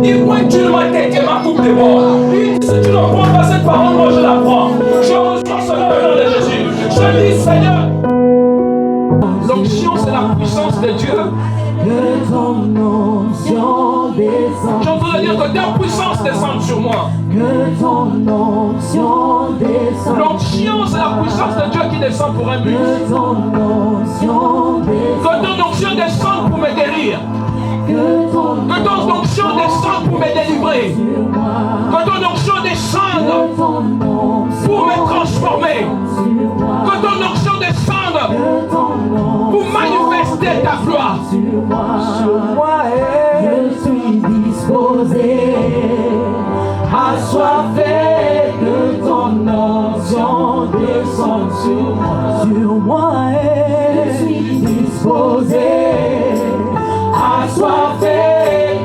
Dis-moi que tu m'as été ma coupe de bord. Si tu ne prends pas cette parole, moi je la prends. Je reçois cela au nom de Jésus. Je dis, Seigneur, l'onction c'est la puissance de Dieu. Que ton onction descende. J'entends dire que ta puissance descende sur moi. Que ton onction descende. L'onction c'est la puissance de Dieu qui descend pour un but. Que ton onction descende. Que ton onction descende pour me guérir. Que ton onction descende pour me délivrer. Que ton onction descende pour me transformer. Que ton onction descende pour manifester ta gloire. Sur moi, je suis disposé, assoiffé, que ton onction descende sur moi. Sur moi, je suis disposé, assoiffé,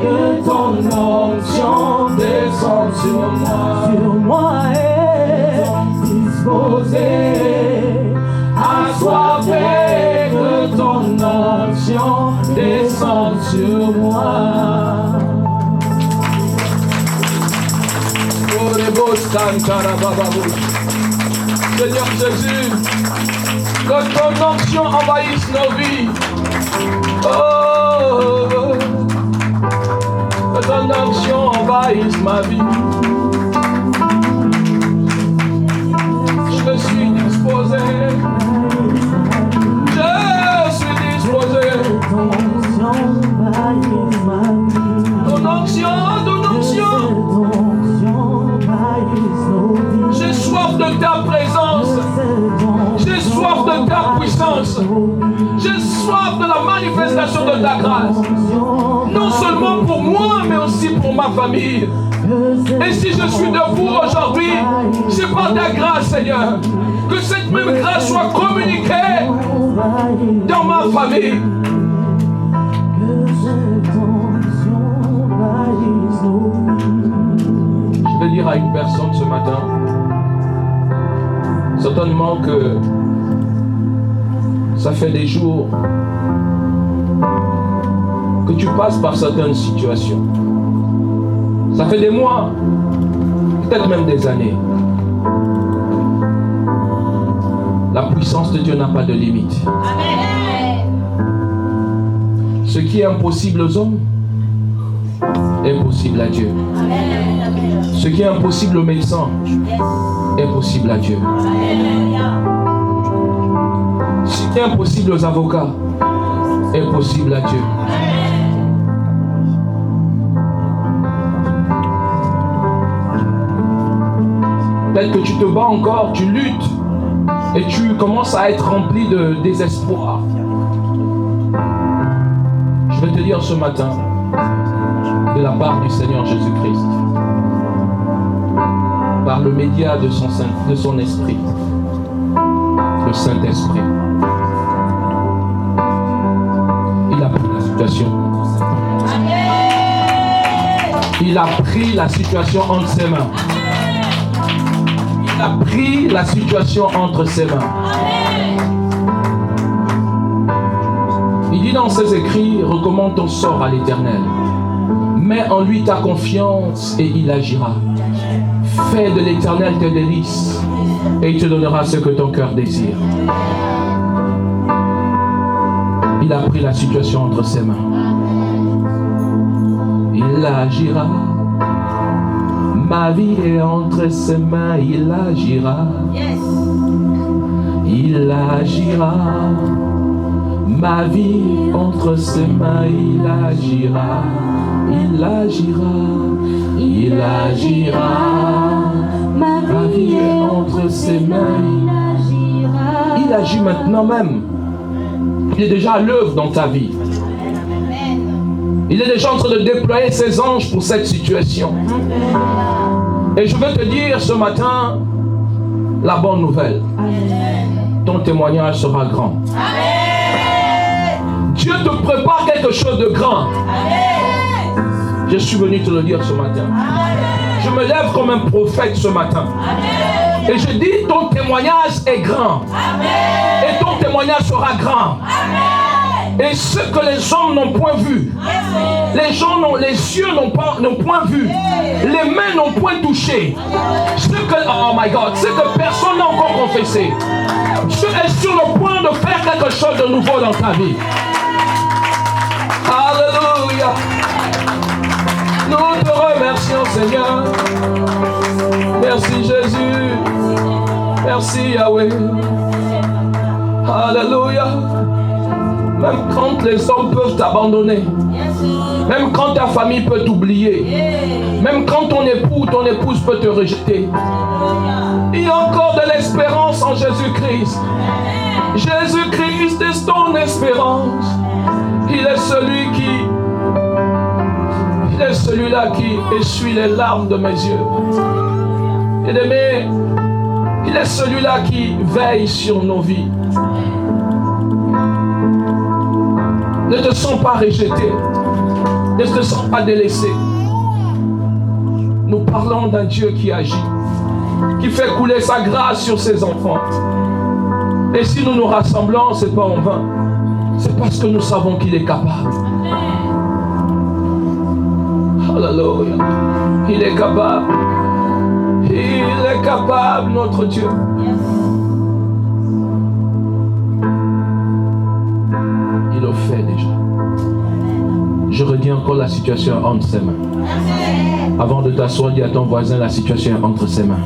que ton onction descende sur moi. Sur moi, je suis disposé, assoiffé, que ton onction descende sur moi. Seigneur Jésus, que ton onction envahisse nos vies. Oh, que ton onction envahisse ma vie. Je suis disposé. Je suis disposé. Ton onction, ton onction. J'ai soif de ta présence. J'ai soif de ta puissance. J'ai soif de la manifestation de ta grâce. Non seulement pour moi, mais aussi pour ma famille. Et si je suis debout aujourd'hui, c'est par ta grâce, Seigneur. Que cette même grâce soit communiquée dans ma famille. Je vais dire à une personne ce matin, certainement que ça fait des jours que tu passes par certaines situations. Ça fait des mois, peut-être même des années. La puissance de Dieu n'a pas de limite. Amen. Ce qui est impossible aux hommes est possible à Dieu. Amen. Ce qui est impossible aux médecins est possible à Dieu. Amen. Ce qui est impossible aux avocats est possible à Dieu. Peut-être que tu te bats encore, tu luttes et tu commences à être rempli de désespoir. Je vais te dire ce matin, de la part du Seigneur Jésus-Christ, par le média de son esprit, le Saint-Esprit, il a pris la situation. Il a pris la situation entre ses mains. Il a pris la situation entre ses mains. Il dit dans ses écrits, recommande ton sort à l'Éternel. Mets en lui ta confiance et il agira. Fais de l'Éternel tes délices et il te donnera ce que ton cœur désire. Il a pris la situation entre ses mains. Il agira. Ma vie est entre ses mains, il agira. Il agira. Ma vie entre ses mains, il agira. Il agira. Il agira. Ma vie est entre ses mains, il agira. Il agit maintenant même. Il est déjà à l'œuvre dans ta vie. Il est déjà en train de déployer ses anges pour cette situation. Et je veux te dire ce matin la bonne nouvelle. Ton témoignage sera grand. Dieu te prépare quelque chose de grand. Je suis venu te le dire ce matin. Je me lève comme un prophète ce matin. Et je dis ton témoignage est grand. Et ton témoignage sera grand. Et ce que les hommes n'ont point vu, les cieux n'ont point vu, les mains n'ont point touché, oh my God, ce que personne n'a encore confessé. Tu es sur le point de faire quelque chose de nouveau dans ta vie. Alléluia. Nous te remercions, Seigneur. Merci Jésus. Merci Yahweh. Alléluia. Même quand les hommes peuvent t'abandonner, même quand ta famille peut t'oublier, même quand ton époux ou ton épouse peut te rejeter, il y a encore de l'espérance en Jésus-Christ. Jésus-Christ est ton espérance. Il est celui-là qui essuie les larmes de mes yeux. Bien-aimé, il est celui-là qui veille sur nos vies. Ne te sens pas rejeté. Ne te sens pas délaissé. Nous parlons d'un Dieu qui agit, qui fait couler sa grâce sur ses enfants. Et si nous nous rassemblons, ce n'est pas en vain. C'est parce que nous savons qu'il est capable. Alléluia. Il est capable. Il est capable, notre Dieu. Il le fait déjà. Je redis encore la situation entre ses mains. Avant de t'asseoir, dis à ton voisin, la situation est entre ses mains.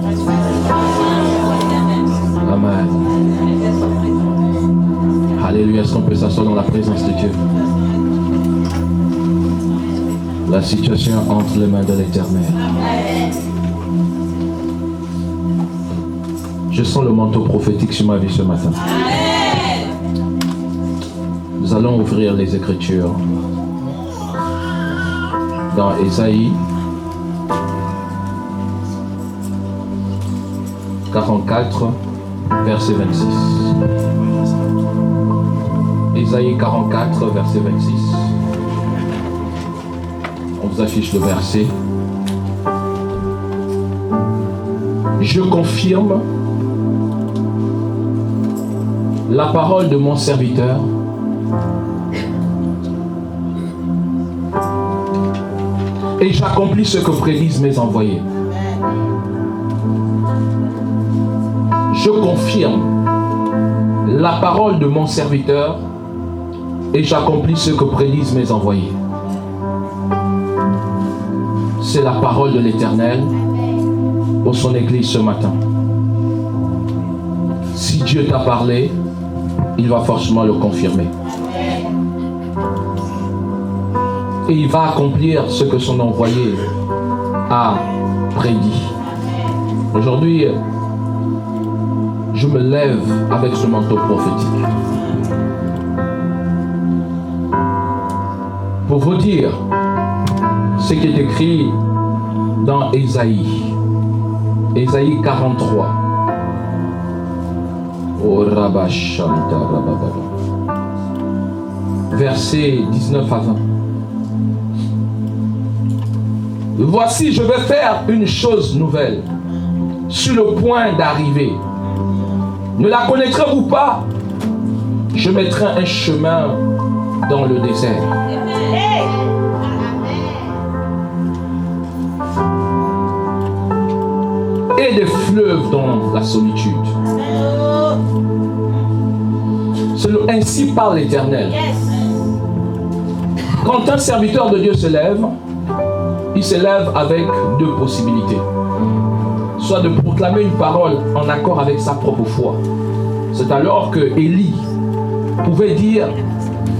Amen. Alléluia. Est-ce qu'on peut s'asseoir dans la présence de Dieu? La situation entre les mains de l'Éternel. Je sens le manteau prophétique sur ma vie ce matin. Nous allons ouvrir les Écritures dans Ésaïe 44, verset 26. Ésaïe 44, verset 26. On vous affiche le verset. Je confirme la parole de mon serviteur et j'accomplis ce que prédisent mes envoyés. Je confirme la parole de mon serviteur et j'accomplis ce que prédisent mes envoyés. C'est la parole de l'Éternel pour son Église ce matin. Si Dieu t'a parlé, il va forcément le confirmer. Et il va accomplir ce que son envoyé a prédit. Aujourd'hui, je me lève avec ce manteau prophétique. Pour vous dire ce qui est écrit dans Ésaïe. Ésaïe 43. Versets 19 à 20. Voici, je vais faire une chose nouvelle, sur le point d'arriver. Ne la connaîtrez-vous pas? Je mettrai un chemin dans le désert. Et des fleuves dans la solitude. Ainsi parle l'Éternel. Quand un serviteur de Dieu se lève, il se lève avec deux possibilités. Soit de proclamer une parole en accord avec sa propre foi. C'est alors que Élie pouvait dire: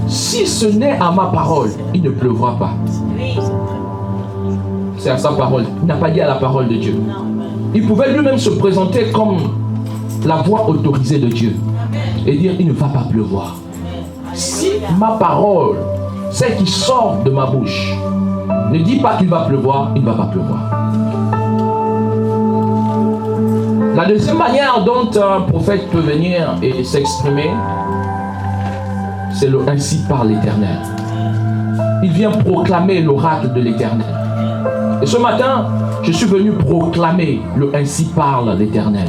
si ce n'est à ma parole, il ne pleuvra pas. C'est à sa parole. Il n'a pas dit à la parole de Dieu. Il pouvait lui-même se présenter comme la voix autorisée de Dieu et dire: il ne va pas pleuvoir. Si ma parole, celle qui sort de ma bouche, ne dit pas qu'il va pleuvoir, il ne va pas pleuvoir. La deuxième manière dont un prophète peut venir et s'exprimer, c'est le ainsi parle l'Éternel. Il vient proclamer l'oracle de l'Éternel. Et ce matin, je suis venu proclamer le ainsi parle l'Éternel.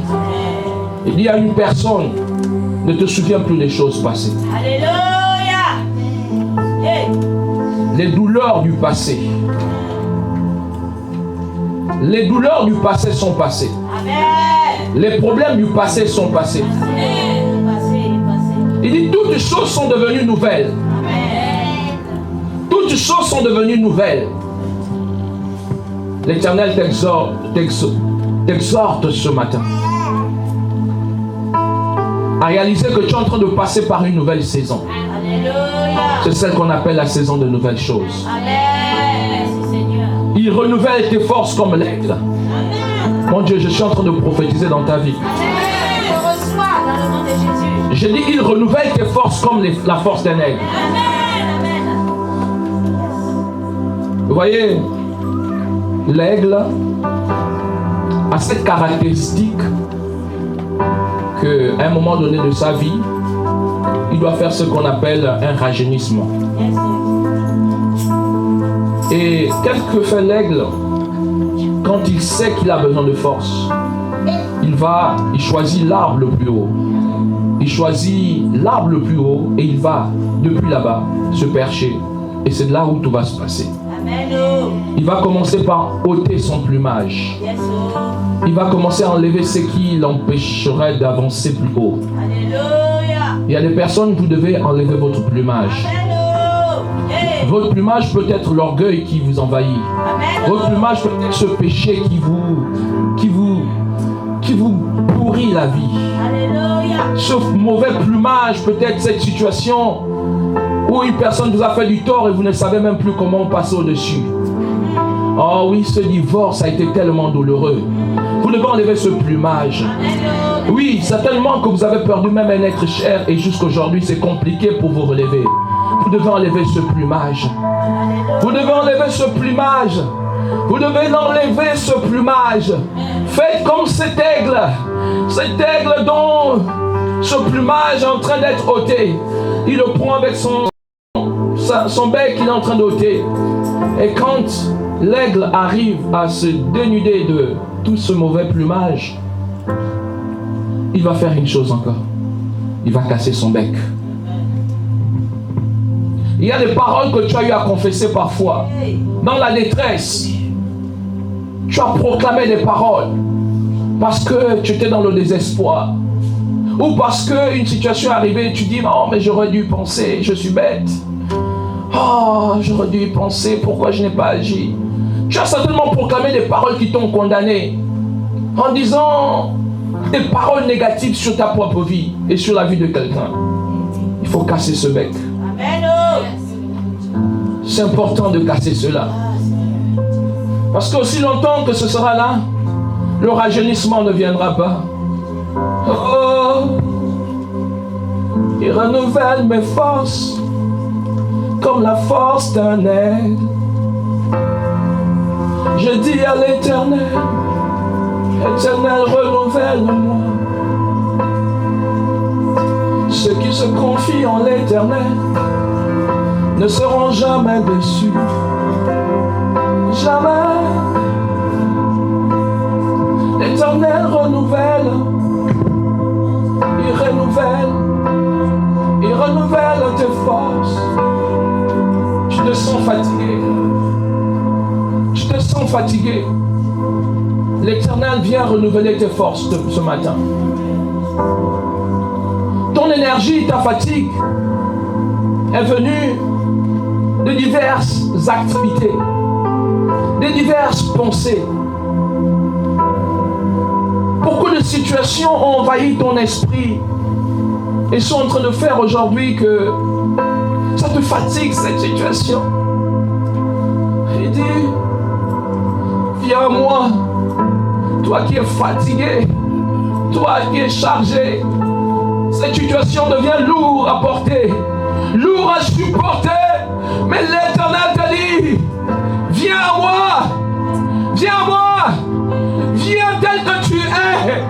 Il y a une personne, ne te souviens plus des choses passées. Alléluia. Les douleurs du passé. Les douleurs du passé sont passées. Les problèmes du passé sont passés. Il dit toutes choses sont devenues nouvelles. Toutes choses sont devenues nouvelles. L'Éternel t'exhorte ce matin à réaliser que tu es en train de passer par une nouvelle saison. C'est celle qu'on appelle la saison de nouvelles choses. Il renouvelle tes forces comme l'aigle. Mon Dieu, je suis en train de prophétiser dans ta vie. J'ai dit, il renouvelle tes forces comme la force d'un aigle. Vous voyez, l'aigle a cette caractéristique qu'à un moment donné de sa vie, il doit faire ce qu'on appelle un rajeunissement. Et qu'est-ce que fait l'aigle quand il sait qu'il a besoin de force? Il choisit l'arbre le plus haut. Il choisit l'arbre le plus haut et il va depuis là-bas se percher. Et c'est de là où tout va se passer. Il va commencer par ôter son plumage. Il va commencer à enlever ce qui l'empêcherait d'avancer plus haut. Il y a des personnes, vous devez enlever votre plumage. Votre plumage peut être l'orgueil qui vous envahit. Votre plumage peut être ce péché qui vous pourrit la vie. Ce mauvais plumage peut être cette situation où une personne vous a fait du tort et vous ne savez même plus comment passer au-dessus. Oh oui, ce divorce a été tellement douloureux. Vous devez enlever ce plumage. Oui, certainement que vous avez perdu même un être cher et jusqu'aujourd'hui c'est compliqué pour vous relever. Vous devez enlever ce plumage. Vous devez enlever ce plumage. Vous devez enlever ce plumage. Faites comme cet aigle. Cet aigle dont ce plumage est en train d'être ôté. Il le prend avec son bec qu'il est en train d'ôter. Et quand l'aigle arrive à se dénuder de tout ce mauvais plumage, il va faire une chose encore. Il va casser son bec. Il y a des paroles que tu as eu à confesser parfois. Dans la détresse, tu as proclamé des paroles parce que tu étais dans le désespoir. Ou parce qu'une situation est arrivée et tu dis, oh mais j'aurais dû penser, je suis bête. Oh, j'aurais dû y penser, pourquoi je n'ai pas agi. Tu as certainement proclamé des paroles qui t'ont condamné en disant des paroles négatives sur ta propre vie et sur la vie de quelqu'un. Il faut casser ce bec. C'est important de casser cela. Parce qu'aussi longtemps que ce sera là, le rajeunissement ne viendra pas. Oh, il renouvelle mes forces comme la force d'un aigle. Je dis à l'Éternel, Éternel, renouvelle-moi. Ceux qui se confient en l'Éternel ne seront jamais déçus. Jamais. L'Éternel renouvelle. Il renouvelle tes forces. Tu te sens fatigué. Tu te sens fatigué. L'Éternel vient renouveler tes forces ce matin. Ton énergie, ta fatigue est venue de diverses activités, de diverses pensées. Beaucoup de situations ont envahi ton esprit et sont en train de faire aujourd'hui que ça te fatigue cette situation. Il dit, viens à moi, toi qui es fatigué, toi qui es chargé. Cette situation devient lourde à porter, lourde à supporter. Mais l'Éternel te dit, viens à moi, viens à moi, viens tel que tu es,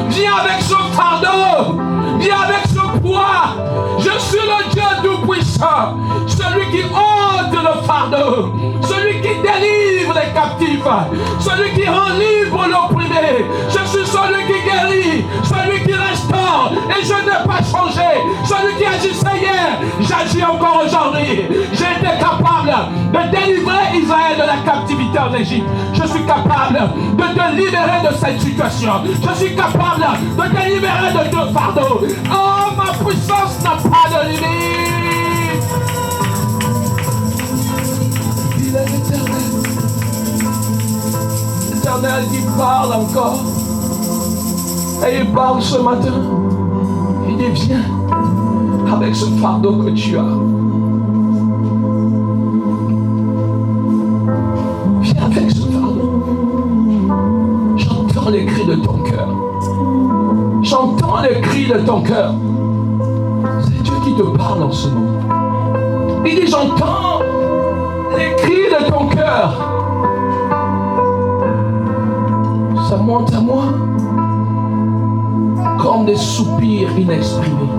viens avec ce fardeau, viens avec ce poids. Je suis le Dieu tout-puissant, celui qui ôte le fardeau, celui qui délivre les captifs, celui qui rend libre l'opprimé. Je suis celui qui guérit, celui qui restaure, et je n'ai pas changé, celui qui agissait hier, j'agis encore aujourd'hui. J'ai été capable de délivrer Israël de la captivité en Égypte. Je suis capable de te libérer de cette situation. Je suis capable de te libérer de ton fardeau. Oh, ma puissance n'a pas de limite. Il est l'éternel. L'Éternel qui parle encore. Et il parle ce matin. Il dit, viens avec ce fardeau que tu as. Viens avec ce fardeau. J'entends les cris de ton cœur. J'entends les cris de ton cœur. C'est Dieu qui te parle en ce moment. Il dit, j'entends les cris de ton cœur. Ça monte à moi comme des soupirs inexprimés.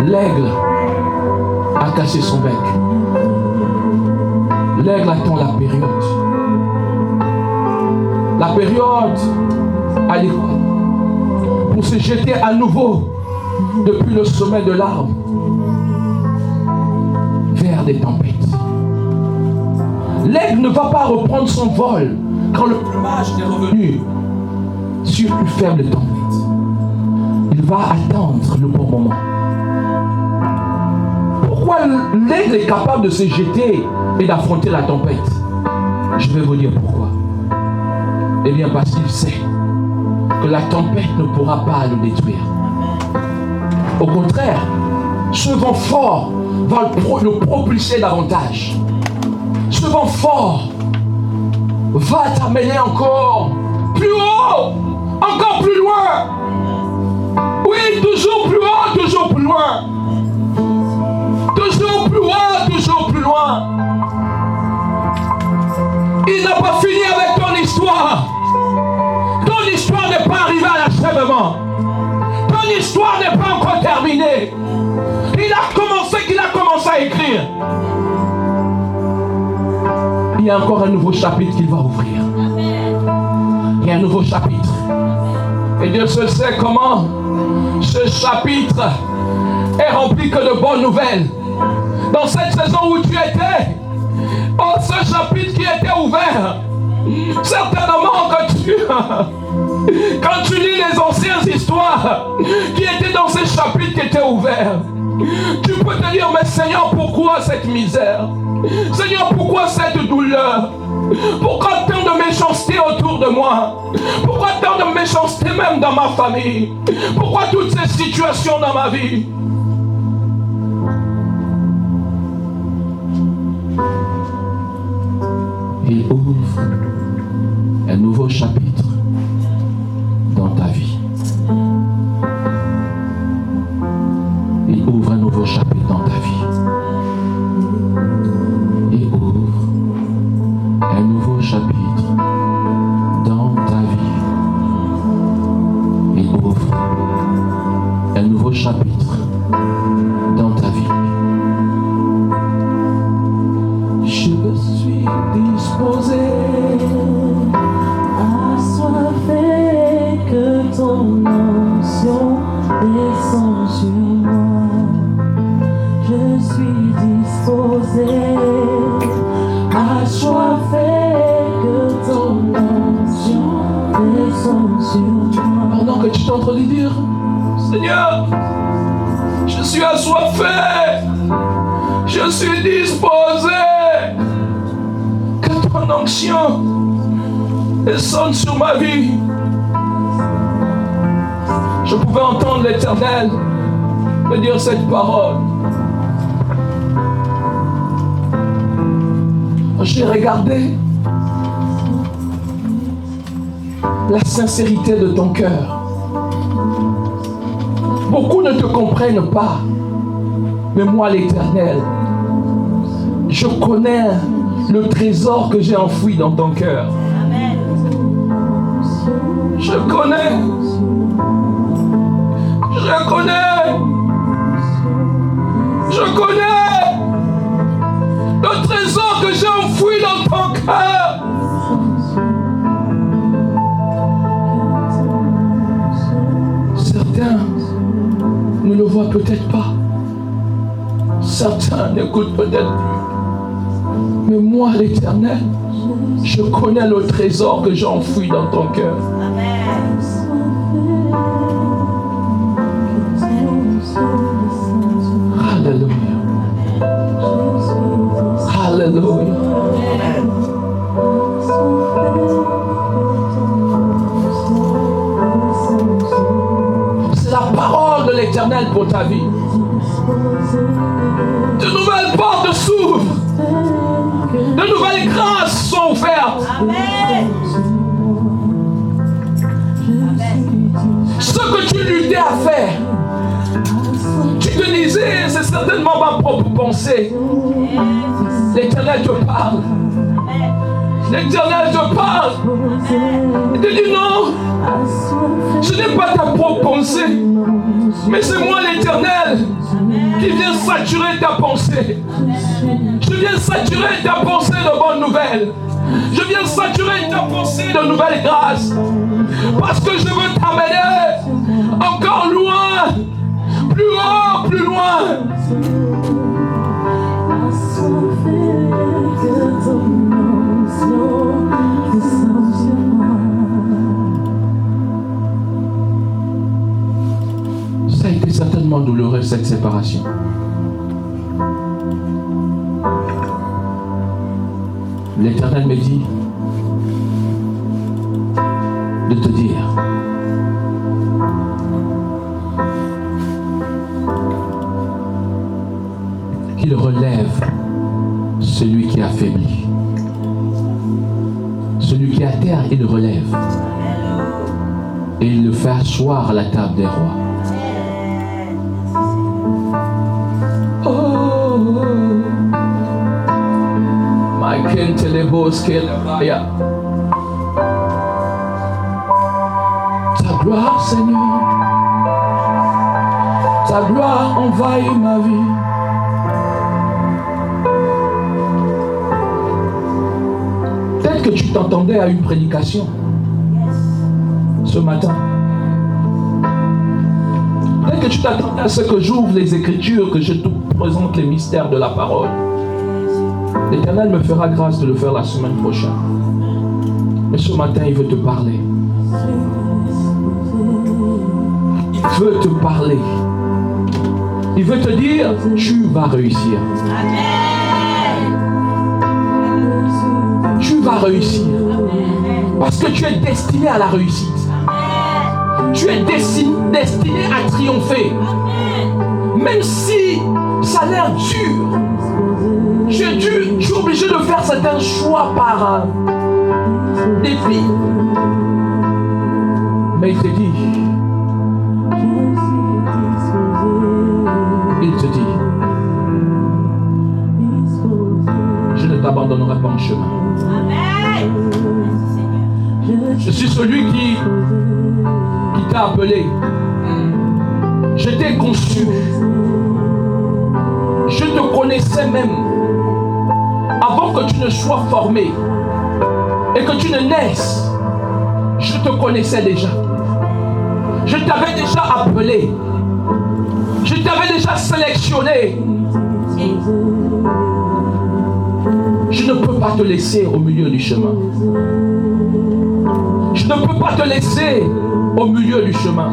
L'aigle a cassé son bec. L'aigle attend la période. La période adéquate pour se jeter à nouveau depuis le sommet de l'arbre vers des tempêtes. L'aigle ne va pas reprendre son vol quand le plumage est revenu sur une faible tempête. Il va attendre le bon moment. Pourquoi l'aigle est capable de se jeter et d'affronter la tempête? Je vais vous dire pourquoi. Eh bien parce qu'il sait que la tempête ne pourra pas le détruire. Au contraire, ce vent fort va le propulser davantage. Ce vent fort va t'amener encore plus haut, encore plus loin. Oui, toujours plus haut, toujours plus loin. Toujours plus haut, toujours plus loin. Il n'a pas fini avec ton histoire. Ton histoire n'est pas arrivée à l'achèvement. Ton histoire n'est pas encore terminée. Il a commencé à écrire. Il y a encore un nouveau chapitre qu'il va ouvrir. Il y a un nouveau chapitre. Et Dieu seul sait comment ce chapitre est rempli que de bonnes nouvelles. Dans cette saison où tu étais, oh, ce chapitre qui était ouvert, certainement quand tu lis les anciennes histoires qui étaient dans ces chapitres qui étaient ouverts, tu peux te dire, mais Seigneur, pourquoi cette misère? Seigneur, pourquoi cette douleur? Pourquoi tant de méchanceté autour de moi? Pourquoi tant de méchanceté même dans ma famille? Pourquoi toutes ces situations dans ma vie? Il ouvre un nouveau chapitre dans ta vie. Il ouvre un nouveau chapitre dans ta vie. Il ouvre un nouveau chapitre dans ta vie. Il ouvre un nouveau chapitre dans ta vie. Je suis disposé à soifé que ton onction descend sur moi. Je suis disposé à soifé que ton onction descend sur moi. Pendant que tu t'entends dire, Seigneur, je suis assoiffé, je suis disposé. Que ton onction descende sur ma vie. Je pouvais entendre l'Éternel me dire cette parole. J'ai regardé la sincérité de ton cœur. Beaucoup ne te comprennent pas, mais moi, l'Éternel, je connais le trésor que j'ai enfoui dans ton cœur. Je connais le trésor que j'ai enfoui dans ton cœur. Certains ne le voient peut-être pas. Certains n'écoutent peut-être plus. Mais moi, l'Éternel, je connais le trésor que j'ai enfoui dans ton cœur. Alléluia. Alléluia. C'est la parole de l'Éternel pour ta vie. De nouvelles portes s'ouvrent. De nouvelles grâces sont offertes. Amen. Ce que tu luttais à faire, tu te disais, c'est certainement ma propre pensée. L'Éternel te parle. L'Éternel te parle. Il te dit non, ce n'est pas ta propre pensée, mais c'est moi l'Éternel qui vient saturer ta pensée. Je viens saturer ta pensée de bonnes nouvelles. Je viens saturer ta pensée de nouvelles grâces. Parce que je veux t'amener encore loin, plus haut, plus loin. Ça a été certainement douloureux cette séparation. L'Éternel me dit de te dire qu'il relève celui qui est affaibli. Celui qui est à terre, il le relève. Et il le fait asseoir à la table des rois. Ta gloire, Seigneur, ta gloire envahit ma vie. Peut-être que tu t'entendais à une prédication ce matin. Peut-être que tu t'attendais à ce que j'ouvre les Écritures, que je te présente les mystères de la parole. L'Éternel me fera grâce de le faire la semaine prochaine. Mais ce matin, il veut te parler. Il veut te parler. Il veut te dire, tu vas réussir. Tu vas réussir. Parce que tu es destiné à la réussite. Tu es destiné à triompher. Même si ça a l'air dur. Je suis obligé de faire certains choix par défi. Mais il te dit, je ne t'abandonnerai pas en chemin. Je suis celui qui t'a appelé. Je t'ai conçu. Je te connaissais même avant que tu ne sois formé et que tu ne naisses. Je te connaissais déjà. Je t'avais déjà appelé. Je t'avais déjà sélectionné. Je ne peux pas te laisser au milieu du chemin. Je ne peux pas te laisser au milieu du chemin.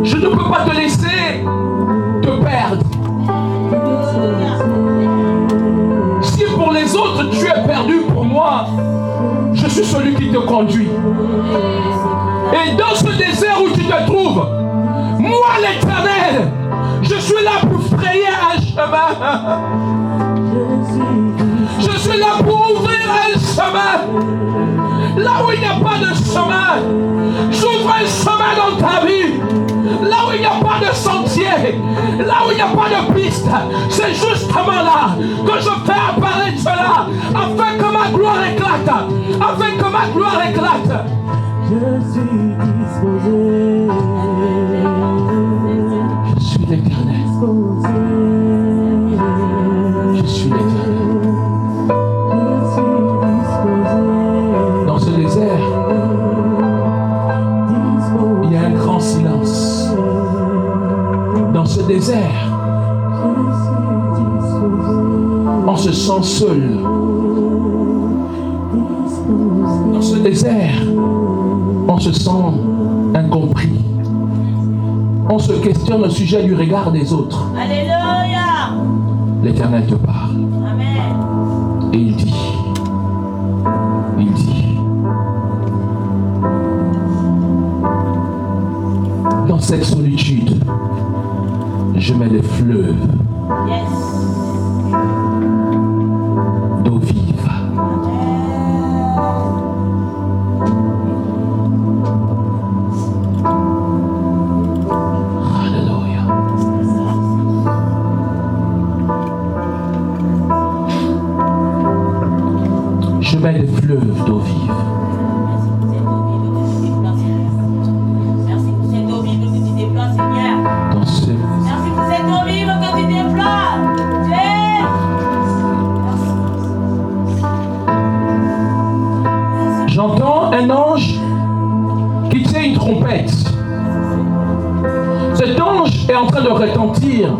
Je ne peux pas te laisser te perdre. Si pour les autres tu es perdu, pour moi, je suis celui qui te conduit. Et dans ce désert où tu te trouves, moi l'Éternel, je suis là pour frayer un chemin. Je suis là pour ouvrir un chemin. Là où il n'y a pas de chemin, j'ouvre un chemin dans ta vie. Là où il n'y a pas de sentier, là où il n'y a pas de piste, c'est justement là que je fais apparaître cela, afin que ma gloire éclate, afin que ma gloire éclate. Je suis disposé. Je suis l'Éternel. Je suis l'Éternel. Dans ce désert, il y a un grand silence. Dans ce désert, sent seul. Dans ce désert, on se sent incompris. On se questionne au sujet du regard des autres. Alléluia. L'Éternel te parle. Amen. Et il dit, dans cette solitude, je mets des fleuves d'eau vive. Je mets des fleuves d'eau vive. Merci pour cette eau vive que tu déploies, Seigneur. Dans ce... Merci pour cette eau vive que tu déploies. J'entends un ange qui tient une trompette. Cet ange est en train de retentir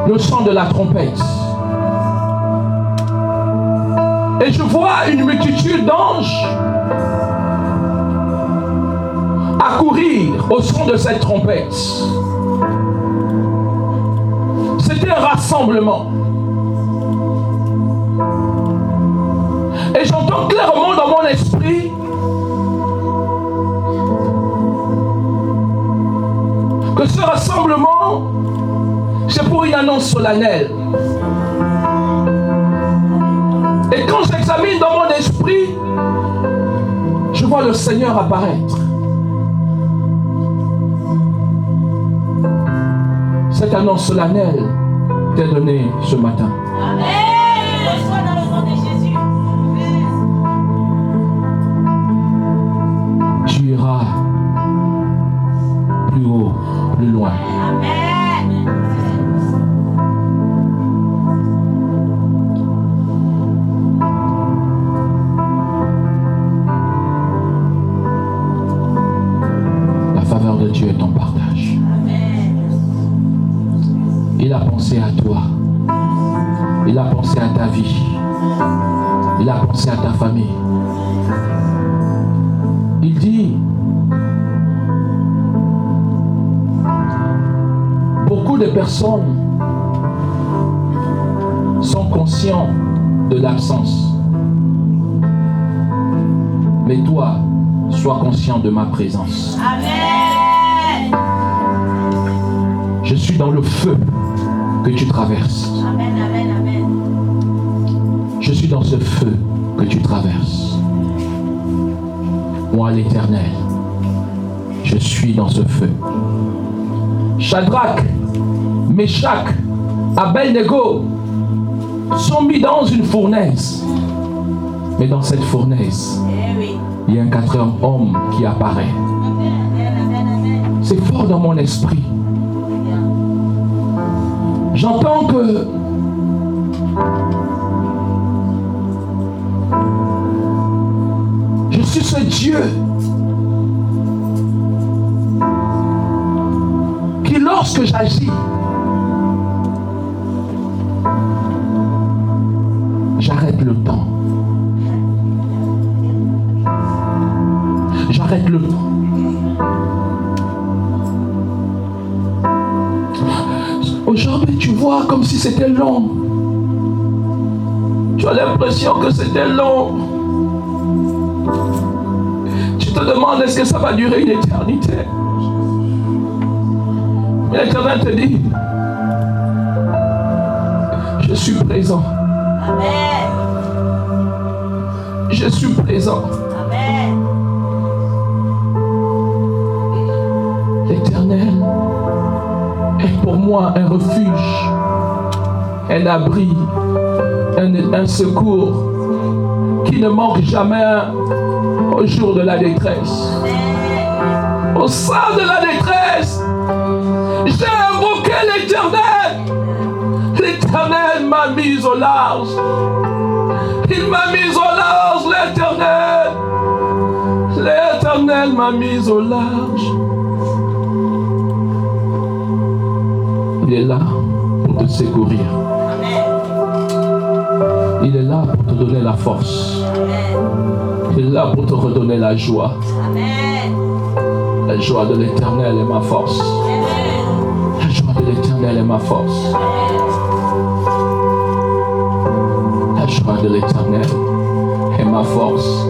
le son de la trompette. Et je vois une multitude d'anges accourir au son de cette trompette. C'était un rassemblement. Et j'entends clairement dans mon esprit que ce rassemblement, c'est pour une annonce solennelle. Et quand j'examine dans mon esprit, je vois le Seigneur apparaître. Cette annonce solennelle t'est donnée ce matin. Amen. Reçois dans le nom de Jésus. Tu iras plus haut, plus loin. Amen. Dieu est ton partage. Amen. Il a pensé à toi. Il a pensé à ta vie. Il a pensé à ta famille. Il dit, beaucoup de personnes sont conscients de l'absence. Mais toi, sois conscient de ma présence. Amen. Je suis dans le feu que tu traverses. Amen, amen, amen. Je suis dans ce feu que tu traverses. Moi, l'Éternel, je suis dans ce feu. Shadrach, Meshach, Abednego sont mis dans une fournaise. Mais dans cette fournaise, il y a un quatrième homme qui apparaît. C'est fort dans mon esprit. J'entends que je suis ce Dieu qui, lorsque j'agis, j'arrête le temps. J'arrête le temps. Aujourd'hui, tu vois comme si c'était long. Tu as l'impression que c'était long. Tu te demandes, est-ce que ça va durer une éternité? Mais l'Éternel te dit, je suis présent. Amen. Je suis présent. Amen. L'Éternel est pour moi un refuge, un abri, un secours qui ne manque jamais au jour de la détresse. Au sein de la détresse, j'ai invoqué l'Éternel. L'Éternel m'a mis au large. Il m'a mis au large, l'Éternel. L'Éternel m'a mis au large. Il est là pour te secourir. Amen. Il est là pour te donner la force. Il est là pour te redonner la joie. La joie de l'Éternel est ma force. La joie de l'Éternel est ma force. La joie de l'Éternel est ma force.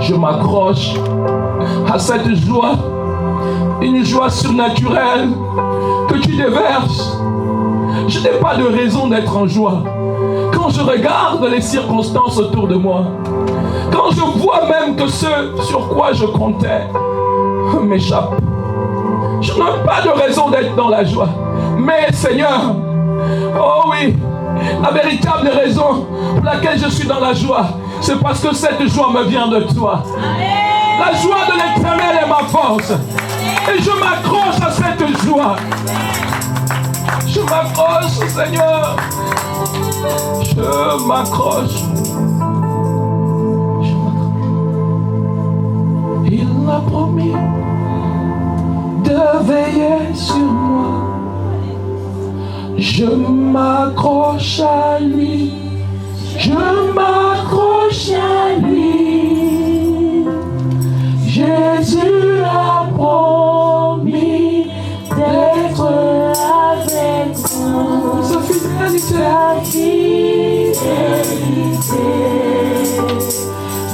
Je m'accroche à cette joie, une joie surnaturelle que tu déverses. Je n'ai pas de raison d'être en joie. Quand je regarde les circonstances autour de moi, quand je vois même que ce sur quoi je comptais m'échappe, je n'ai pas de raison d'être dans la joie. Mais Seigneur, oh oui, la véritable raison pour laquelle je suis dans la joie, c'est parce que cette joie me vient de toi. La joie de l'Éternel est ma force. Et je m'accroche à cette joie. Je m'accroche, Seigneur. Je m'accroche. Il a promis de veiller sur moi. Je m'accroche à lui. Je m'accroche à lui. Jésus a promis d'être avec moi. Sa fidélité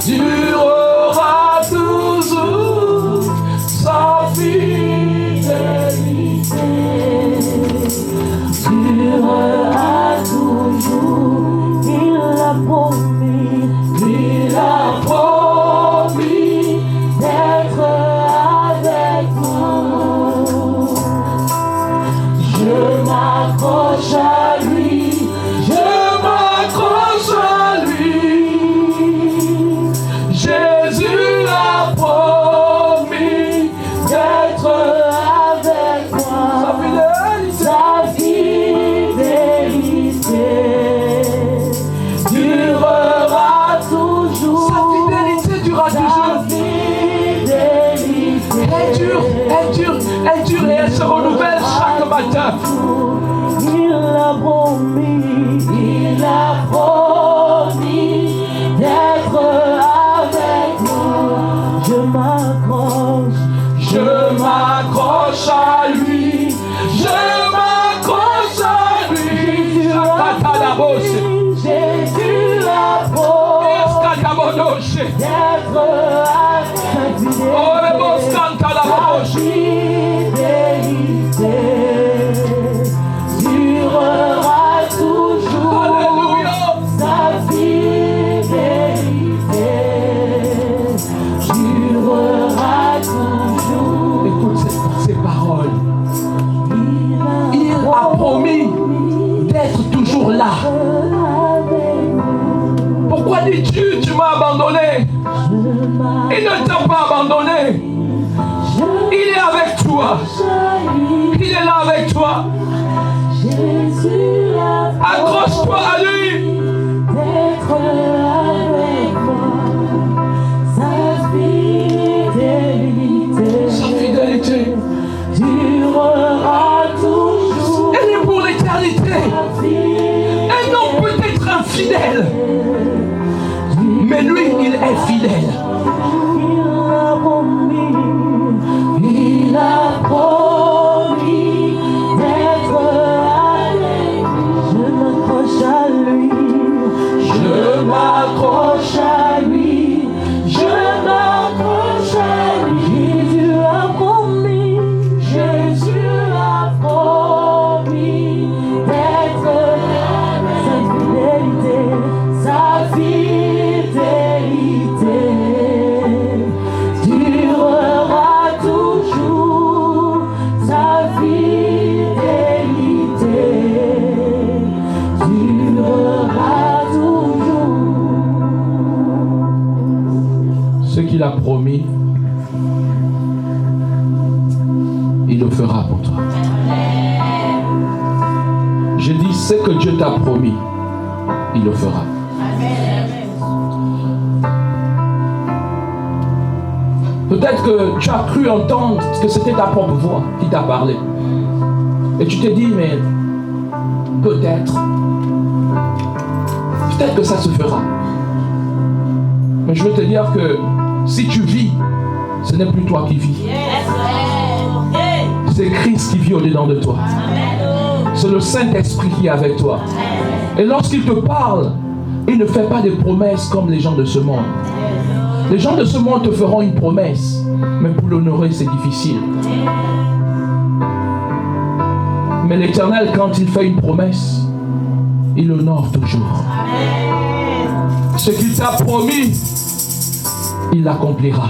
durera toujours. Sa fidélité durera toujours. Il a promis d'être avec moi. Je m'accroche à lui, je m'accroche à lui. Jésus a promis d'être avec moi. Sa fidélité durera toujours. Sa fidélité durera toujours. Elle dure et elle se renouvelle chaque matin. Il a promis d'être avec moi. Je m'accroche à lui. Je m'accroche à lui. Jésus a promis d'être avec moi. Fidélité durera toujours. Alléluia. Sa fidélité durera toujours. Écoute ces paroles. Il a promis d'être toujours là. Pourquoi dis-tu, tu m'as abandonné? Il ne t'a pas abandonné. Il est avec toi. Il est là avec toi. Accroche-toi à lui. Sa fidélité durera toujours. Elle est pour l'éternité. Elle non peut être infidèle. Mais lui, il est fidèle. Il a promis d'être avec nous. Je m'accroche à lui. Je m'accroche à lui. Je m'accroche à lui. Jésus a promis. Jésus a promis d'être avec sa fidélité durera toujours. Sa fidélité durera toujours. Ce qu'il a promis, il le fera pour toi. Je dis ce que Dieu t'a promis, il le fera. Peut-être que tu as cru entendre que c'était ta propre voix qui t'a parlé. Et tu t'es dit, mais peut-être. Peut-être que ça se fera. Mais je veux te dire que si tu vis, ce n'est plus toi qui vis. C'est Christ qui vit au-dedans de toi. C'est le Saint-Esprit qui est avec toi. Et lorsqu'il te parle, il ne fait pas des promesses comme les gens de ce monde. Les gens de ce monde te feront une promesse, mais pour l'honorer, c'est difficile. Mais l'Éternel, quand il fait une promesse, il honore toujours. Ce qu'il t'a promis, il l'accomplira.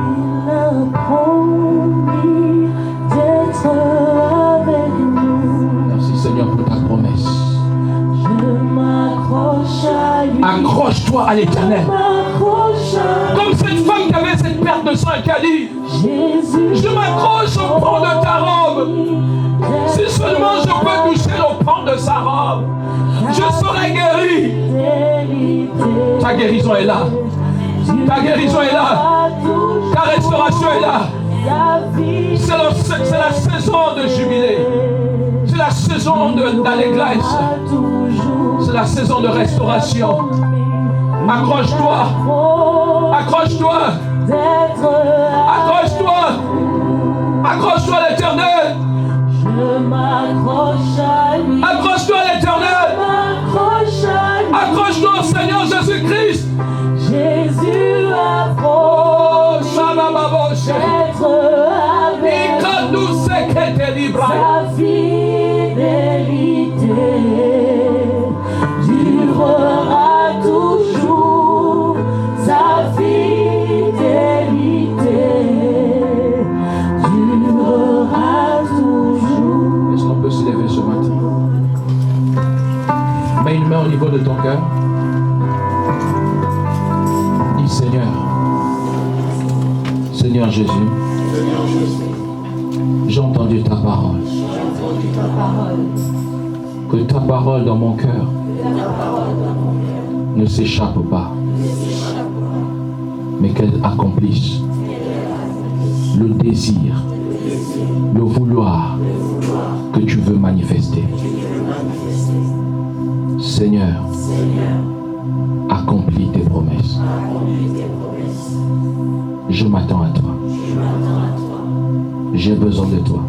Il a promis d'être avec nous. Merci Seigneur pour ta promesse. Je m'accroche à lui. Accroche-toi à l'Éternel. M'accroche à Comme cette femme qui avait cette perte de sang et qui a dit, Jésus. je m'accroche au pan de ta robe. Si seulement je peux toucher le pan de sa robe, je serai guéri. Ta guérison est là. Ta guérison est là. Ta restauration est là. C'est la saison de jubilé. C'est la saison d'allégresse. C'est la saison de restauration. Accroche-toi. Accroche-toi. Accroche-toi. Accroche-toi à l'Éternel. Je m'accroche à lui. Accroche-toi à l'Éternel. M'accroche à lui. Accroche-toi au Seigneur Jésus-Christ. Jésus a Oh, promis Shabababoshe. d'être avec Ikadou sekete libra. sa fidélité durera toujours. Sa fidélité durera toujours. Est-ce qu'on peut se lever ce matin? Mets une main au niveau de ton cœur. Dis Seigneur. Seigneur Jésus. J'ai entendu ta parole. Que ta parole dans mon cœur ne s'échappe pas, mais qu'elle accomplisse le désir, le vouloir que tu veux manifester. Seigneur, accomplis tes promesses. Je m'attends à toi. J'ai besoin de toi.